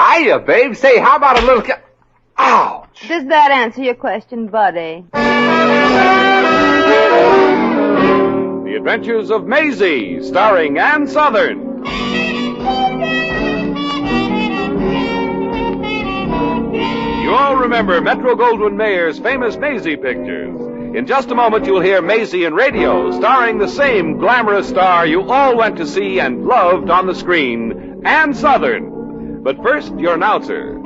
Hiya, babe. Say, how about a little... Ouch! Does that answer your question, buddy? The Adventures of Maisie, starring Ann Sothern. You all remember Metro-Goldwyn-Mayer's famous Maisie pictures. In just a moment, you'll hear Maisie in radio, starring the same glamorous star you all went to see and loved on the screen, Ann Sothern. But first, your announcer.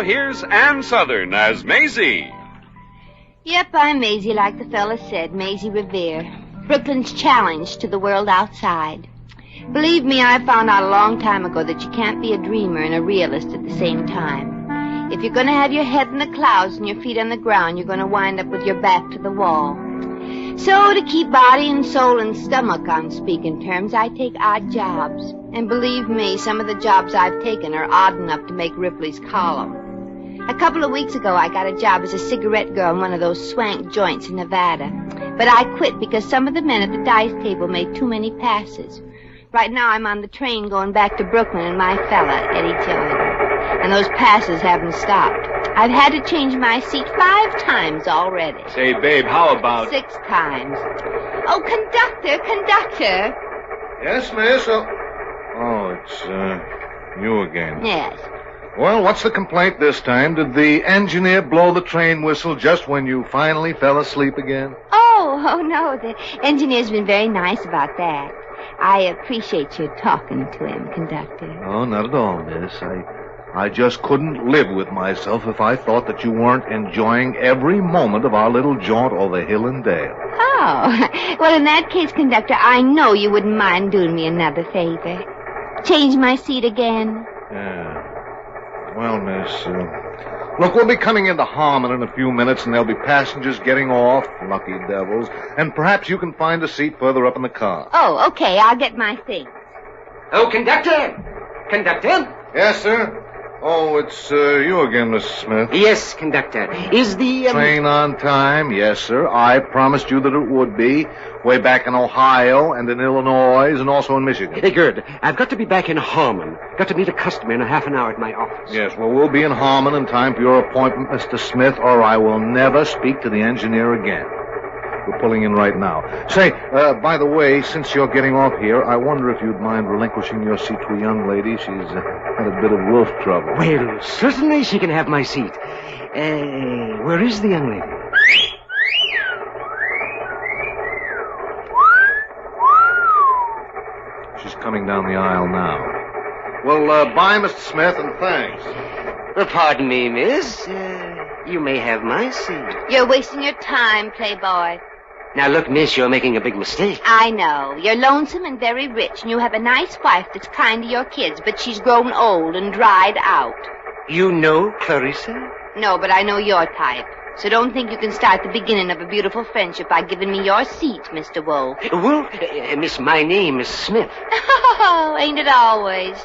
Here's Ann Sothern as Maisie. Yep, I'm Maisie, like the fella said, Maisie Revere. Brooklyn's challenge to the world outside. Believe me, I found out a long time ago that you can't be a dreamer and a realist at the same time. If you're going to have your head in the clouds and your feet on the ground, you're going to wind up with your back to the wall. So to keep body and soul and stomach on speaking terms, I take odd jobs. And believe me, some of the jobs I've taken are odd enough to make Ripley's column. A couple of weeks ago, I got a job as a cigarette girl in one of those swank joints in Nevada. But I quit because some of the men at the dice table made too many passes. Right now, I'm on the train going back to Brooklyn and my fella, Eddie Jordan. And those passes haven't stopped. I've had to change my seat 5 times already. Say, babe, how about... 6 times. Oh, conductor. Yes, miss? Oh, it's, you again. Yes. Well, what's the complaint this time? Did the engineer blow the train whistle just when you finally fell asleep again? Oh, no. The engineer's been very nice about that. I appreciate your talking to him, conductor. Oh, not at all, miss. I just couldn't live with myself if I thought that you weren't enjoying every moment of our little jaunt over hill and dale. Oh, well, in that case, conductor, I know you wouldn't mind doing me another favor. Change my seat again. Yeah. Well, miss, look, we'll be coming into Harmon in a few minutes, and there'll be passengers getting off, lucky devils, and perhaps you can find a seat further up in the car. Oh, okay, I'll get my things. Oh, conductor! Conductor? Yes, sir? Oh, it's you again, Miss Smith. Yes, conductor. Is the... Train on time? Yes, sir. I promised you that it would be. Way back in Ohio and in Illinois and also in Michigan. Good. I've got to be back in Harmon. Got to meet a customer in a half an hour at my office. Yes, well, we'll be in Harmon in time for your appointment, Mr. Smith, or I will never speak to the engineer again. We're pulling in right now. Say, by the way, since you're getting off here, I wonder if you'd mind relinquishing your seat to a young lady. She's had a bit of wolf trouble. Well, certainly she can have my seat. Where is the young lady? She's coming down the aisle now. Well, bye, Mr. Smith, and thanks. Pardon me, miss. You may have my seat. You're wasting your time, playboy. Now, look, miss, you're making a big mistake. I know. You're lonesome and very rich, and you have a nice wife that's kind to your kids, but she's grown old and dried out. You know Clarissa? No, but I know your type. So don't think you can start the beginning of a beautiful friendship by giving me your seat, Mr. Wolf. Wolf? Miss, my name is Smith. Oh, ain't it always?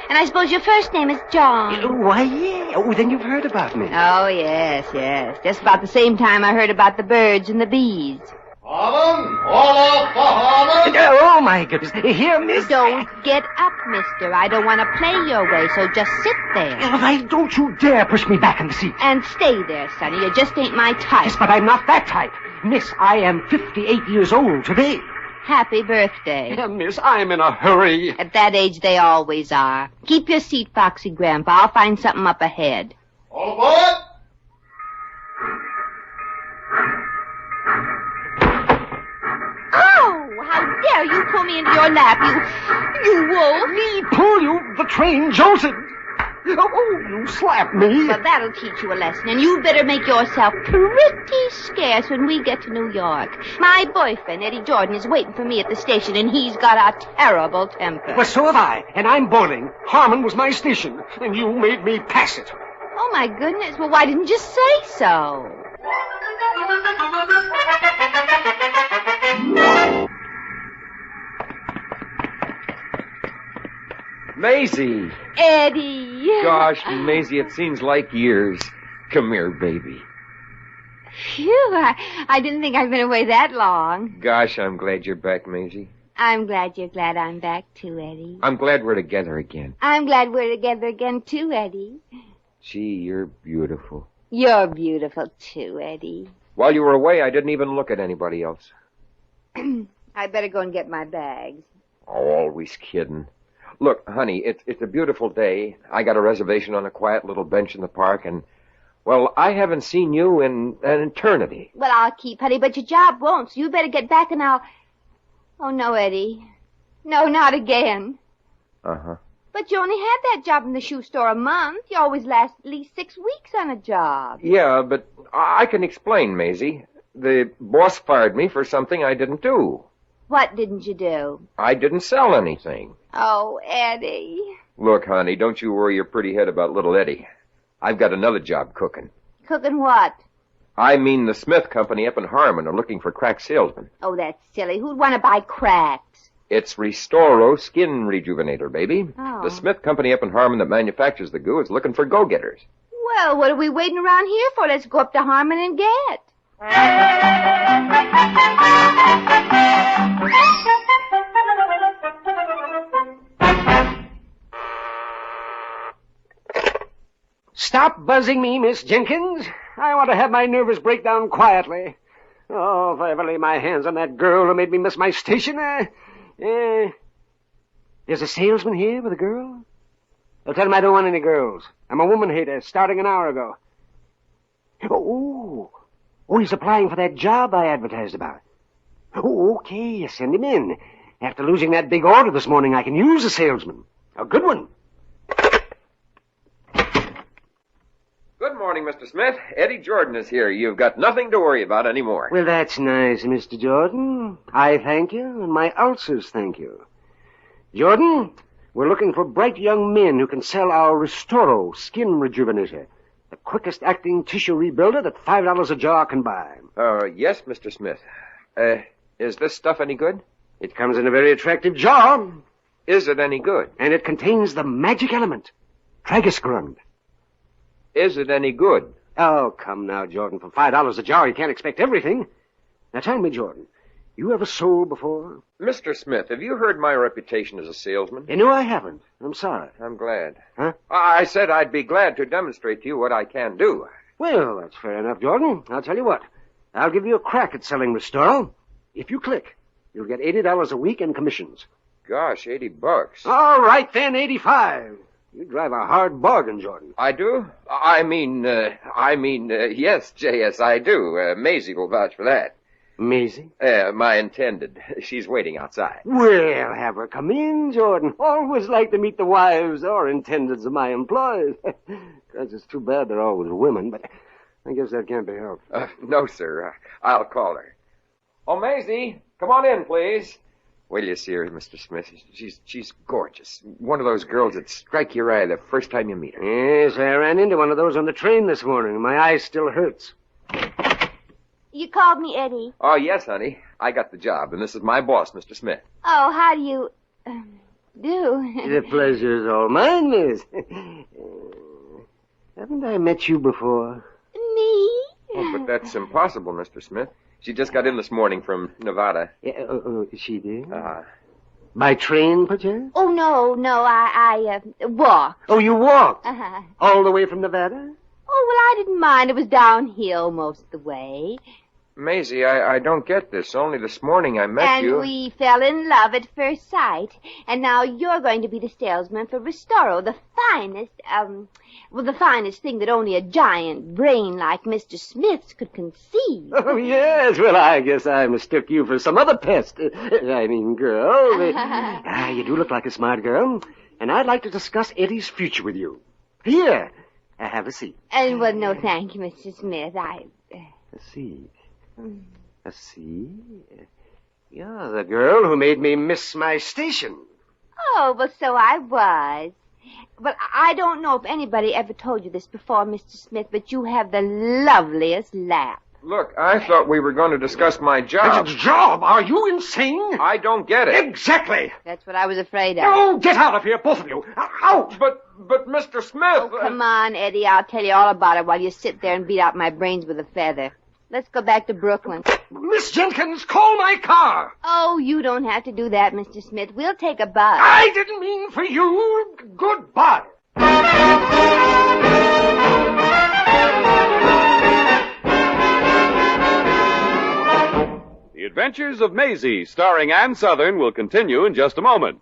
And I suppose your first name is John. Why, yeah. Oh, then you've heard about me. Oh, yes. Just about the same time I heard about the birds and the bees. Harmon! All off for Harmon! Oh, my goodness. Here, miss. Don't get up, mister. I don't want to play your way, so just sit there. Why, don't you dare push me back in the seat. And stay there, Sonny. You just ain't my type. Yes, but I'm not that type. Miss, I am 58 years old today. Happy birthday. Miss, I'm in a hurry. At that age, they always are. Keep your seat, Foxy Grandpa. I'll find something up ahead. All aboard! Oh, how dare you pull me into your lap, you wolf. Me pull you? The train jolted. Oh, you slapped me. Well, that'll teach you a lesson, and you better make yourself pretty scarce when we get to New York. My boyfriend, Eddie Jordan, is waiting for me at the station, and he's got a terrible temper. Well, so have I, and I'm boiling. Harmon was my station, and you made me pass it. Oh, my goodness. Well, why didn't you say so? Maisie! Eddie! Gosh, Maisie, it seems like years. Come here, baby. Phew, I didn't think I'd been away that long. Gosh, I'm glad you're back, Maisie. I'm glad you're glad I'm back, too, Eddie. I'm glad we're together again. I'm glad we're together again, too, Eddie. Gee, you're beautiful. You're beautiful, too, Eddie. While you were away, I didn't even look at anybody else. I better go and get my bags. Oh, always kidding. Look, honey, it's a beautiful day. I got a reservation on a quiet little bench in the park, and, well, I haven't seen you in an eternity. Well, I'll keep, honey, but your job won't, so you better get back and I'll... Oh, no, Eddie. No, not again. Uh-huh. But you only had that job in the shoe store a month. You always last at least 6 weeks on a job. Yeah, but I can explain, Maisie. The boss fired me for something I didn't do. What didn't you do? I didn't sell anything. Oh, Eddie. Look, honey, don't you worry your pretty head about little Eddie. I've got another job cooking. Cooking what? I mean the Smith Company up in Harmon are looking for crack salesmen. Oh, that's silly. Who'd want to buy cracks? It's Restoro Skin Rejuvenator, baby. Oh. The Smith Company up in Harmon that manufactures the goo is looking for go-getters. Well, what are we waiting around here for? Let's go up to Harmon and get. Stop buzzing me, Miss Jenkins. I want to have my nervous breakdown quietly. Oh, if I ever lay my hands on that girl who made me miss my station, there's a salesman here with a girl? Well, tell him I don't want any girls. I'm a woman hater, starting an hour ago. Oh, he's applying for that job I advertised about. Oh, okay, send him in. After losing that big order this morning, I can use a salesman. A good one. Good morning, Mr. Smith. Eddie Jordan is here. You've got nothing to worry about anymore. Well, that's nice, Mr. Jordan. I thank you, and my ulcers thank you. Jordan, we're looking for bright young men who can sell our Restoro Skin Rejuvenator, the quickest acting tissue rebuilder that $5 a jar can buy. Yes, Mr. Smith. Is this stuff any good? It comes in a very attractive jar. Is it any good? And it contains the magic element, Tragisgrund. Is it any good? Oh, come now, Jordan. For $5 a jar, you can't expect everything. Now tell me, Jordan, you ever sold before? Mr. Smith, have you heard my reputation as a salesman? No, I haven't. I'm sorry. I'm glad. Huh? I said I'd be glad to demonstrate to you what I can do. Well, that's fair enough, Jordan. I'll tell you what. I'll give you a crack at selling Restoro. If you click, you'll get $80 a week in commissions. Gosh, $80. All right, then, 85. You drive a hard bargain, Jordan. I do? Yes, J.S., I do. Maisie will vouch for that. Maisie? My intended. She's waiting outside. Well, have her come in, Jordan. Always like to meet the wives or intendeds of my employees. Because it's too bad they're always women, but I guess that can't be helped. No, sir. I'll call her. Oh, Maisie, come on in, please. Wait till you see her, Mr. Smith. She's gorgeous. One of those girls that strike your eye the first time you meet her. Yes, I ran into one of those on the train this morning. My eye still hurts. You called me Eddie. Oh, yes, honey. I got the job, and this is my boss, Mr. Smith. Oh, how do you... do? The pleasure's all mine, miss. Haven't I met you before? Me? Oh, but that's impossible, Mr. Smith. She just got in this morning from Nevada. She did? Uh-huh. By train, perchance? Oh, no, I walked. Oh, you walked? Uh-huh. All the way from Nevada? Oh, well, I didn't mind. It was downhill most of the way. Maisie, I don't get this. Only this morning I met you. And we fell in love at first sight. And now you're going to be the salesman for Restoro, the finest thing that only a giant brain like Mr. Smith's could conceive. Oh, yes. Well, I guess I mistook you for some other pest. Girl. You do look like a smart girl. And I'd like to discuss Eddie's future with you. Here, have a seat. Well, no, thank you, Mr. Smith. A seat. A seat? You're the girl who made me miss my station. Oh, well, so I was. Well, I don't know if anybody ever told you this before, Mr. Smith, but you have the loveliest laugh. Look, I thought we were going to discuss my job. Job? Are you insane? I don't get it. Exactly. That's what I was afraid of. Oh, get out of here, both of you. Out! But Mr. Smith... Oh, come on, Eddie. I'll tell you all about it while you sit there and beat out my brains with a feather. Let's go back to Brooklyn. Miss Jenkins, call my car. Oh, you don't have to do that, Mr. Smith. We'll take a bus. I didn't mean for you. Goodbye. The Adventures of Maisie, starring Ann Sothern, will continue in just a moment.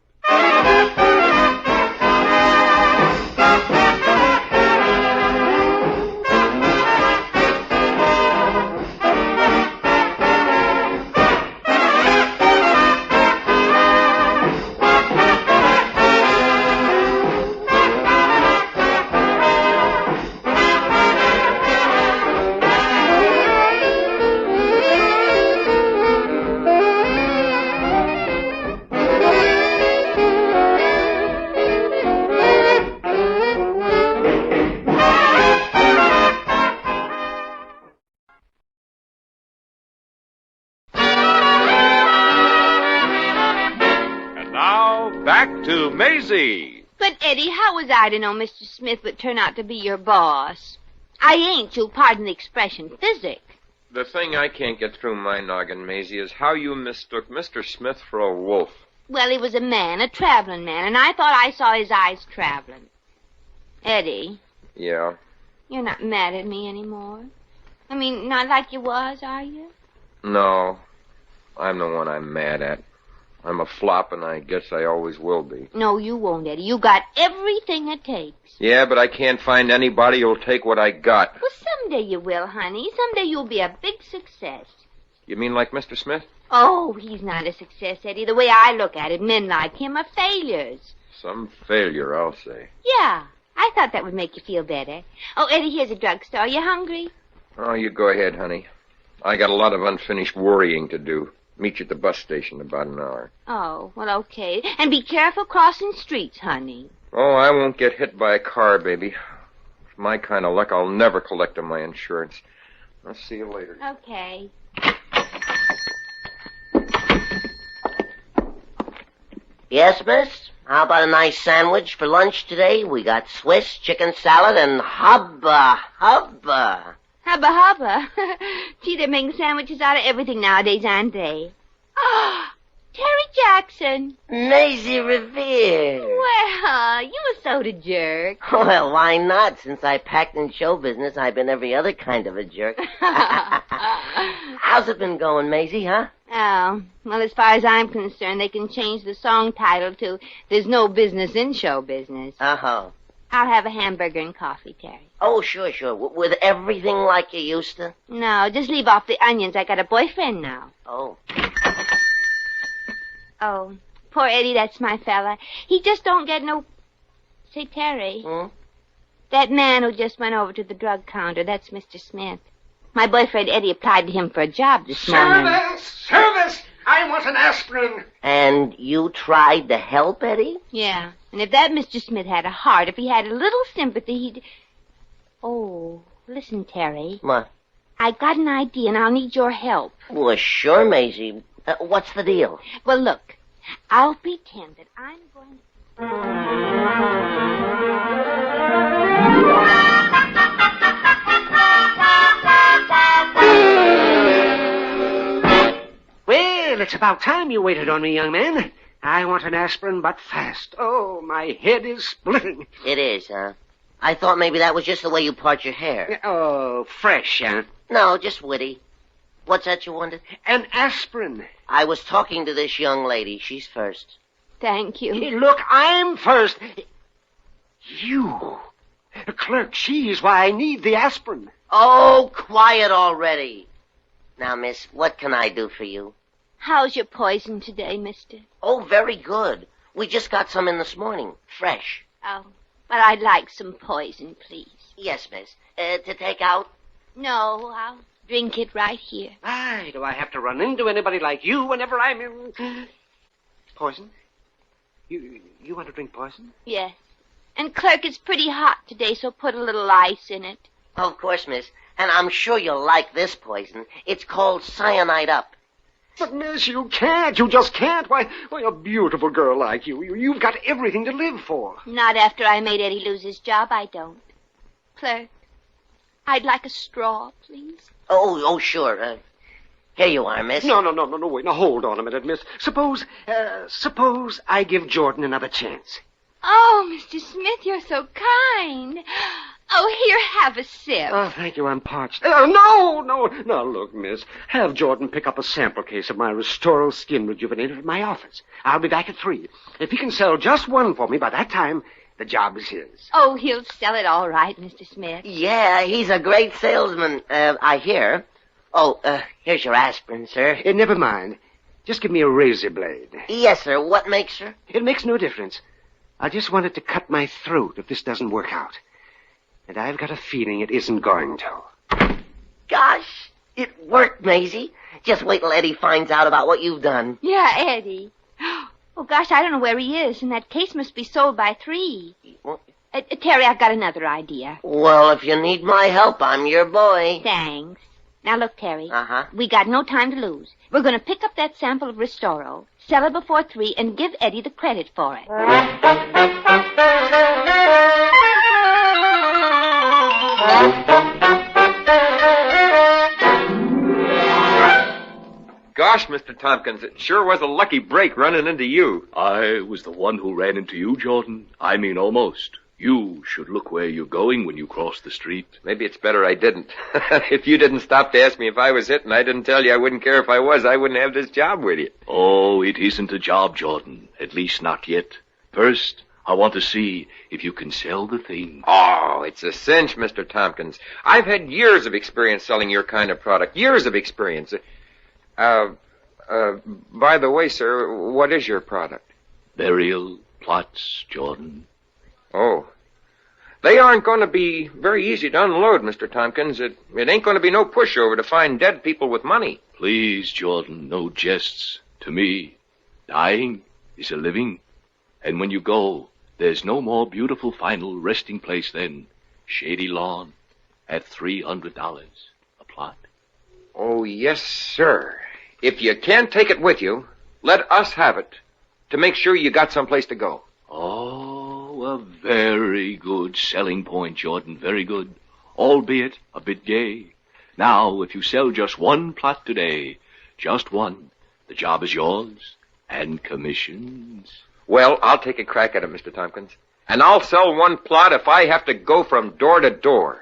Back to Maisie. But, Eddie, how was I to know Mr. Smith would turn out to be your boss? I ain't, you'll pardon the expression, physic. The thing I can't get through my noggin, Maisie, is how you mistook Mr. Smith for a wolf. Well, he was a man, a traveling man, and I thought I saw his eyes traveling. Eddie. Yeah? You're not mad at me anymore? I mean, not like you was, are you? No. I'm the one I'm mad at. I'm a flop, and I guess I always will be. No, you won't, Eddie. You got everything it takes. Yeah, but I can't find anybody who'll take what I got. Well, someday you will, honey. Someday you'll be a big success. You mean like Mr. Smith? Oh, he's not a success, Eddie. The way I look at it, men like him are failures. Some failure, I'll say. Yeah, I thought that would make you feel better. Oh, Eddie, here's a drugstore. You hungry? Oh, you go ahead, honey. I got a lot of unfinished worrying to do. Meet you at the bus station in about an hour. Oh, well, okay. And be careful crossing streets, honey. Oh, I won't get hit by a car, baby. With my kind of luck, I'll never collect on my insurance. I'll see you later. Okay. Yes, miss? How about a nice sandwich for lunch today? We got Swiss, chicken salad, and hubba. Hubba hubba. Gee, they're making sandwiches out of everything nowadays, aren't they? Oh, Terry Jackson. Maisie Revere. Well, you a soda jerk. Well, why not? Since I packed in show business, I've been every other kind of a jerk. How's it been going, Maisie, huh? Oh, well, as far as I'm concerned, they can change the song title to There's No Business in Show Business. Uh-huh. I'll have a hamburger and coffee, Terry. Oh, sure. With everything like you used to? No, just leave off the onions. I got a boyfriend now. Oh. Oh, poor Eddie, that's my fella. He just don't get no... Say, Terry. Hmm? That man who just went over to the drug counter, that's Mr. Smith. My boyfriend Eddie applied to him for a job this morning. Service! I want an aspirin. And you tried to help, Eddie? Yeah, and if that Mr. Smith had a heart, if he had a little sympathy, he'd... Oh, listen, Terry. What? I got an idea, and I'll need your help. Well, sure, Maisie. What's the deal? Well, look, I'll pretend that I'm going Well, it's about time you waited on me, young man. I want an aspirin, but fast. Oh, my head is splitting. It is, huh? I thought maybe that was just the way you part your hair. Oh, fresh, huh? No, just witty. What's that you wanted? An aspirin. I was talking to this young lady. She's first. Thank you. Hey, look, I'm first. You. Clerk, she's why I need the aspirin. Oh, quiet already. Now, miss, what can I do for you? How's your poison today, mister? Oh, very good. We just got some in this morning. Fresh. Oh, But I'd like some poison, please. Yes, miss. To take out? No, I'll drink it right here. Why do I have to run into anybody like you whenever I'm in... Poison? You want to drink poison? Yes. And, clerk, it's pretty hot today, so put a little ice in it. Of course, miss. And I'm sure you'll like this poison. It's called Cyanide Up. But, miss, you can't. You just can't. Why, a beautiful girl like you've got everything to live for. Not after I made Eddie lose his job, I don't. Clerk, I'd like a straw, please. Oh, sure. Here you are, miss. No, wait. Now, hold on a minute, miss. Suppose I give Jordan another chance. Oh, Mr. Smith, you're so kind. Oh, here, have a sip. Oh, thank you. I'm parched. No. Now, look, miss. Have Jordan pick up a sample case of my Restoro Skin Rejuvenator at my office. I'll be back at 3. If he can sell just one for me by that time, the job is his. Oh, he'll sell it all right, Mr. Smith. Yeah, he's a great salesman, I hear. Oh, here's your aspirin, sir. Never mind. Just give me a razor blade. Yes, sir. What makes, sir? It makes no difference. I just wanted to cut my throat if this doesn't work out. And I've got a feeling it isn't going to. Gosh, it worked, Maisie. Just wait till Eddie finds out about what you've done. Yeah, Eddie. Oh, gosh, I don't know where he is, and that case must be sold by 3. What? Terry, I've got another idea. Well, if you need my help, I'm your boy. Thanks. Now, look, Terry. Uh-huh. We got no time to lose. We're going to pick up that sample of Restoro, sell it before 3, and give Eddie the credit for it. Gosh, Mr. Tompkins, it sure was a lucky break running into you. I was the one who ran into you, Jordan. I mean, almost. You should look where you're going when you cross the street. Maybe it's better I didn't. If you didn't stop to ask me if I was hit and I didn't tell you I wouldn't care if I was, I wouldn't have this job with you. Oh, it isn't a job, Jordan. At least not yet. First, I want to see if you can sell the thing. Oh, it's a cinch, Mr. Tompkins. I've had years of experience selling your kind of product. Years of experience. By the way, sir, what is your product? Burial plots, Jordan. Oh. They aren't going to be very easy to unload, Mr. Tompkins. It ain't going to be no pushover to find dead people with money. Please, Jordan, no jests. To me, dying is a living. And when you go, there's no more beautiful final resting place than Shady Lawn at $300 a plot. Oh, yes, sir. If you can't take it with you, let us have it to make sure you got someplace to go. Oh, a very good selling point, Jordan. Very good. Albeit a bit gay. Now, if you sell just one plot today, just one, the job is yours. And commissions. Well, I'll take a crack at it, Mr. Tompkins. And I'll sell one plot if I have to go from door to door.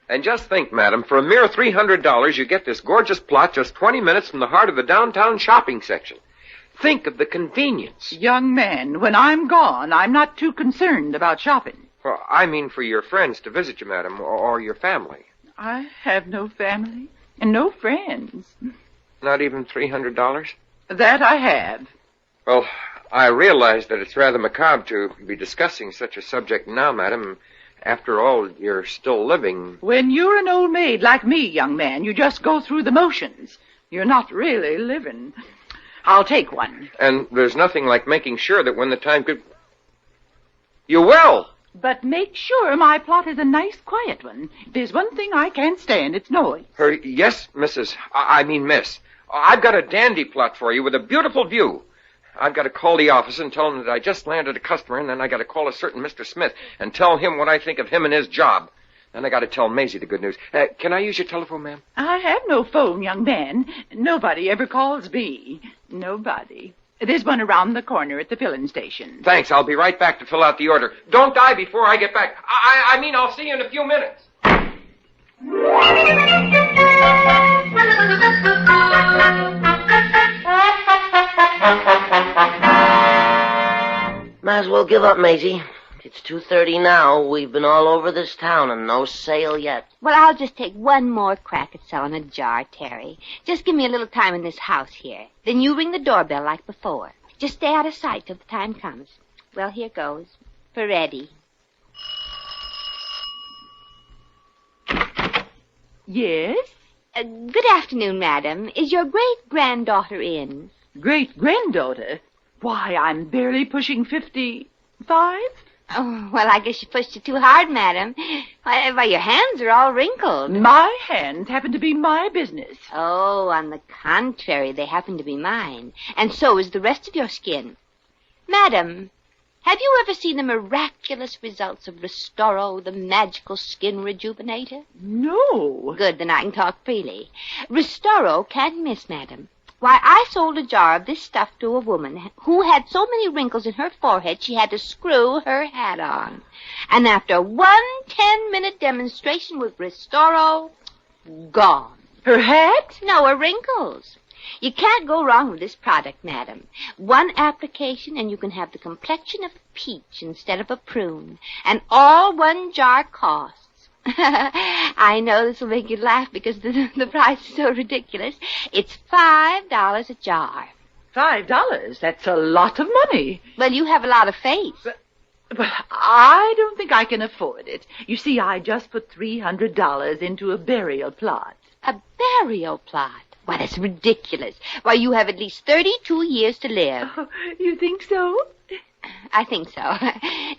And just think, madam, for a mere $300, you get this gorgeous plot just 20 minutes from the heart of the downtown shopping section. Think of the convenience. Young man, when I'm gone, I'm not too concerned about shopping. Well, I mean for your friends to visit you, madam, or your family. I have no family and no friends. Not even $300? That I have. Well, I realize that it's rather macabre to be discussing such a subject now, madam. After all, you're still living. When you're an old maid like me, young man, you just go through the motions. You're not really living. I'll take one. And there's nothing like making sure that when the time could... You will! But make sure my plot is a nice, quiet one. If there's one thing I can't stand, it's noise. Yes, Mrs. I mean, Miss. I've got a dandy plot for you with a beautiful view. I've got to call the office and tell them that I just landed a customer, and then I got to call a certain Mr. Smith and tell him what I think of him and his job. Then I got to tell Maisie the good news. Can I use your telephone, ma'am? I have no phone, young man. Nobody ever calls me. Nobody. There's one around the corner at the filling station. Thanks. I'll be right back to fill out the order. Don't die before I get back. I mean, I'll see you in a few minutes. Might as well give up, Maisie. It's 2:30 now. We've been all over this town and no sale yet. Well, I'll just take one more crack at selling a jar, Terry. Just give me a little time in this house here. Then you ring the doorbell like before. Just stay out of sight till the time comes. Well, here goes. For Eddie. Yes? Good afternoon, madam. Is your great-granddaughter in? Great-granddaughter? Why, I'm barely pushing 55. Oh, well, I guess you pushed it too hard, madam. Why, your hands are all wrinkled. My hands happen to be my business. Oh, on the contrary, they happen to be mine. And so is the rest of your skin. Madam, have you ever seen the miraculous results of Restoro, the magical skin rejuvenator? No. Good, then I can talk freely. Restoro can't miss, madam. Why, I sold a jar of this stuff to a woman who had so many wrinkles in her forehead she had to screw her hat on. And after one 10-minute demonstration with Restoro, gone. Her hat? No, her wrinkles. You can't go wrong with this product, madam. One application and you can have the complexion of a peach instead of a prune. And all one jar costs. I know this will make you laugh because the price is so ridiculous. It's $5 a jar. $5? That's a lot of money. Well, you have a lot of faith. But I don't think I can afford it. You see, I just put $300 into a burial plot. A burial plot? Why, that's ridiculous. Why, you have at least 32 years to live. Oh, you think so? I think so.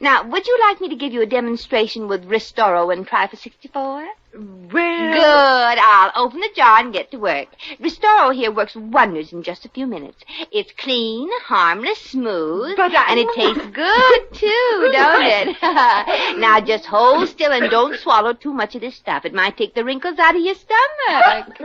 Now, would you like me to give you a demonstration with Restoro and try for 64? Well... Good. I'll open the jar and get to work. Restoro here works wonders in just a few minutes. It's clean, harmless, smooth, and it tastes good, too, don't it? Now, just hold still and don't swallow too much of this stuff. It might take the wrinkles out of your stomach.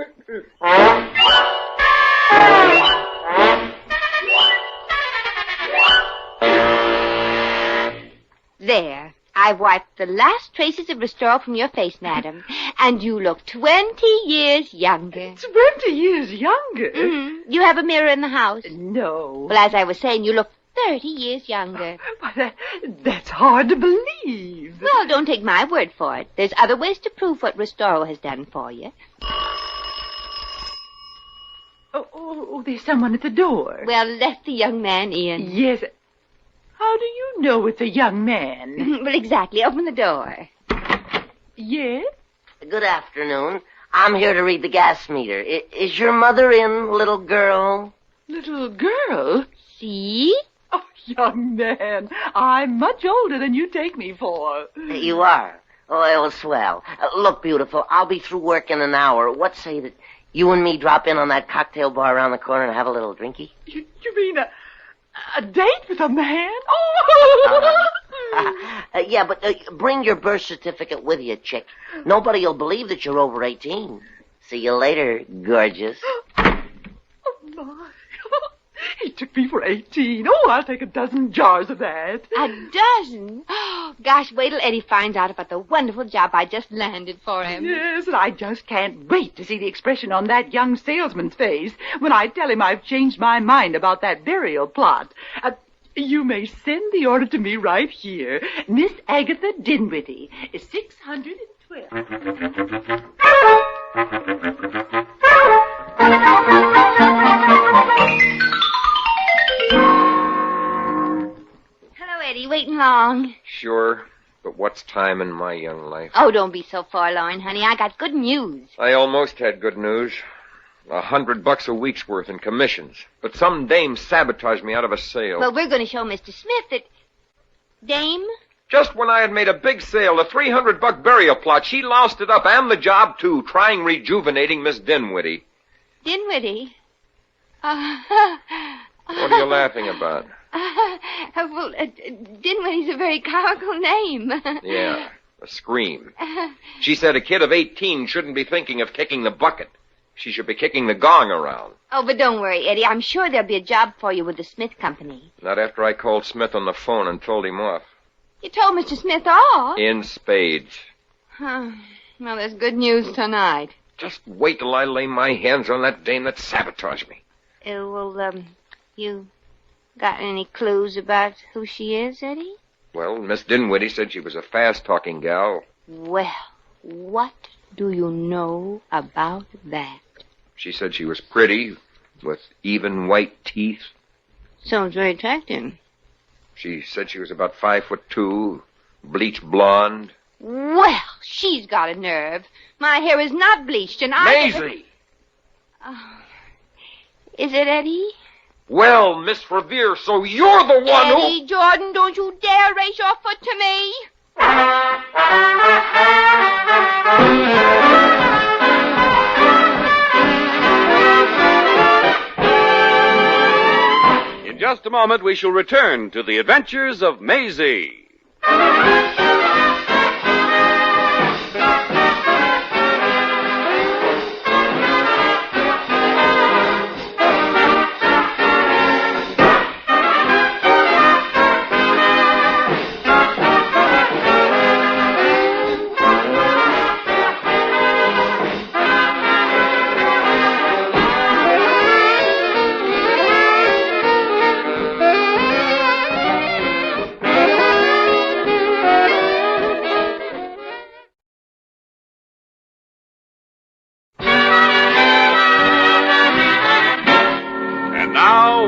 There. I've wiped the last traces of Restoro from your face, madam. And you look 20 years younger. 20 years younger? Mm-hmm. You have a mirror in the house? No. Well, as I was saying, you look 30 years younger. But that's hard to believe. Well, don't take my word for it. There's other ways to prove what Restoro has done for you. Oh, there's someone at the door. Well, let the young man in. Yes. How do you know it's a young man? Well, exactly. Open the door. Yes? Good afternoon. I'm here to read the gas meter. Is your mother in, little girl? Little girl? See? Oh, young man, I'm much older than you take me for. You are? Oh, well, swell. Look, beautiful, I'll be through work in an hour. What say that you and me drop in on that cocktail bar around the corner and have a little drinky? You mean a date with a man? Oh! Yeah, but bring your birth certificate with you, chick. Nobody'll believe that you're over 18. See you later, gorgeous. Oh, my. He took me for 18. Oh, I'll take a dozen jars of that. A dozen? Oh, gosh, wait till Eddie finds out about the wonderful job I just landed for him. Yes, and I just can't wait to see the expression on that young salesman's face when I tell him I've changed my mind about that burial plot. You may send the order to me right here. Miss Agatha Dinwiddie, 612. Eddie, waiting long? Sure, but what's time in my young life? Oh, don't be so forlorn, honey. I got good news. I almost had good news. $100 a week's worth in commissions. But some dame sabotaged me out of a sale. Well, we're going to show Mr. Smith that... Dame? Just when I had made a big sale, the $300 burial plot, she lost it up, and the job, too, trying rejuvenating Miss Dinwiddie. Dinwiddie? What are you laughing about? Well, Dinwiddie's a very comical name. Yeah, a scream. She said a kid of 18 shouldn't be thinking of kicking the bucket. She should be kicking the gong around. Oh, but don't worry, Eddie. I'm sure there'll be a job for you with the Smith Company. Not after I called Smith on the phone and told him off. You told Mr. Smith off? In spades. Well, there's good news tonight. Just wait till I lay my hands on that dame that sabotaged me. You got any clues about who she is, Eddie? Well, Miss Dinwiddie said she was a fast-talking gal. Well, what do you know about that? She said she was pretty, with even white teeth. Sounds very attractive. She said she was about 5'2", bleach blonde. Well, she's got a nerve. My hair is not bleached, and Maisie! Is it Eddie? Well, Miss Revere, so you're the one Eddie, Jordan, don't you dare raise your foot to me. In just a moment, we shall return to the adventures of Maisie.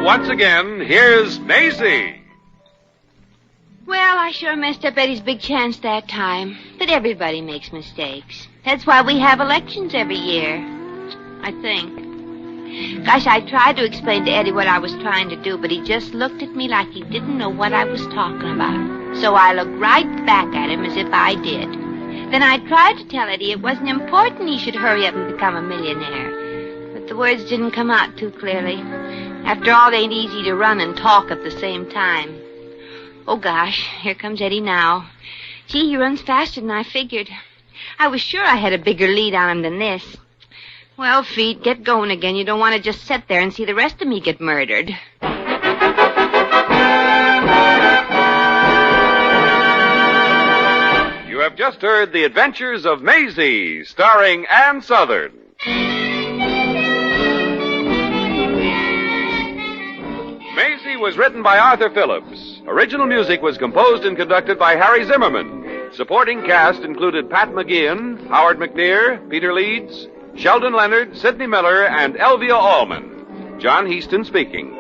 Once again, here's Maisie. Well, I sure messed up Eddie's big chance that time. But everybody makes mistakes. That's why we have elections every year, I think. Gosh, I tried to explain to Eddie what I was trying to do, but he just looked at me like he didn't know what I was talking about. So I looked right back at him as if I did. Then I tried to tell Eddie it wasn't important he should hurry up and become a millionaire. But the words didn't come out too clearly. After all, it ain't easy to run and talk at the same time. Oh, gosh, here comes Eddie now. Gee, he runs faster than I figured. I was sure I had a bigger lead on him than this. Well, Feet, get going again. You don't want to just sit there and see the rest of me get murdered. You have just heard The Adventures of Maisie, starring Ann Southern. Maisie was written by Arthur Phillips. Original music was composed and conducted by Harry Zimmerman. Supporting cast included Pat McGeehan, Howard McNear, Peter Leeds, Sheldon Leonard, Sidney Miller, and Elvia Allman. John Heaston speaking.